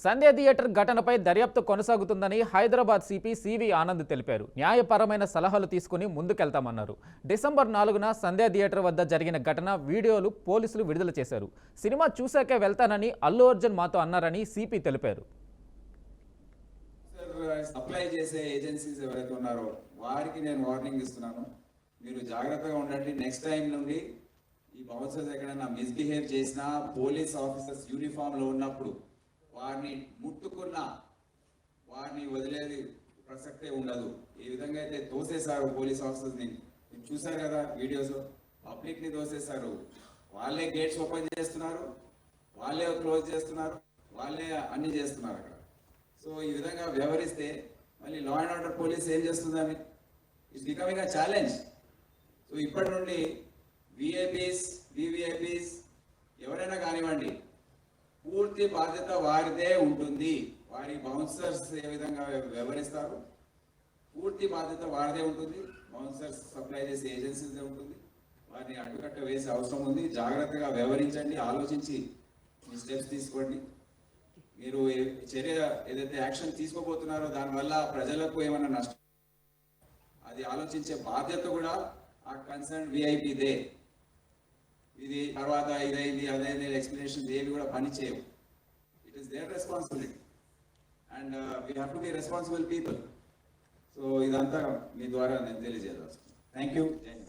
సంధ్య theatre ఘటనపై దర్యాప్తు కొనసాగుతుందని హైదరాబాద్ సిపి సివి ఆనంద్ తెలిపారు. న్యాయపరమైన సలహాలు తీసుకుని ముందుకెళ్తామన్నారు. డిసెంబర్ 4న సంధ్య థియేటర్ వద్ద జరిగిన ఘటన వీడియోలు పోలీసులు విడుదల చేశారు. సినిమా చూశాకే వెళ్తానని అల్లు అర్జున్ మాతో అన్నారని సిపి తెలిపారు. సప్లై చేసే ఏజెన్సీస్ ఎవరైతే ఉన్నారో వారికి నేను వార్నింగ్ ఇస్తున్నాను. మీరు జాగ్రత్తగా ఉండండి. నెక్స్ట్ టైం నుండి ఈ బౌన్సర్స్ ఎక్కడైనా మిస్బిహేవ్ చేసినా, పోలీస్ ఆఫీసర్స్ యూనిఫామ్ లో ఉన్నప్పుడు వారిని ముట్టుకున్నా వారిని వదిలేది ప్రసక్తే ఉండదు. ఈ విధంగా అయితే తోసేశారు పోలీస్ ఆఫీసర్స్ ని. చూసారు కదా వీడియోస్, పబ్లిక్ ని తోసేశారు. వాళ్ళే గేట్స్ ఓపెన్ చేస్తున్నారు, వాళ్ళే క్లోజ్ చేస్తున్నారు, వాళ్ళే అన్ని చేస్తున్నారు అక్కడ. సో ఈ విధంగా వ్యవహరిస్తే మళ్ళీ లా అండ్ ఆర్డర్ పోలీస్ ఏం చేస్తుందని it's becoming a challenge. So ఇప్పటి నుండి విఐపీస్, వివిఐపీస్ ఎవరైనా కానివ్వండి, పూర్తి బాధ్యత వారిదే ఉంటుంది. వారి బౌన్సర్స్ ఏ విధంగా వ్యవహరిస్తారు, పూర్తి బాధ్యత వారిదే ఉంటుంది. బౌన్సర్స్ సప్లై చేసే ఏజెన్సీదే ఉంటుంది. వారిని అడ్డుకట్ట వేసే అవసరం ఉంది. జాగ్రత్తగా వ్యవహరించండి, ఆలోచించి మీ స్టెప్స్ తీసుకోండి. మీరు చర్య ఏదైతే యాక్షన్ తీసుకోబోతున్నారో దానివల్ల ప్రజలకు ఏమైనా నష్టం, అది ఆలోచించే బాధ్యత కూడా ఆ కన్సర్న్ విఐపీదే. ఇది తర్వాత ఇదైంది అదైంది ఎక్స్ప్లెనేషన్ ఏవి కూడా పని చేయవు. It is there responsibility and we have to be responsible people. So ఇదంతా మీ ద్వారా నేను తెలియజేయదలుచుకున్నాను. Thank you.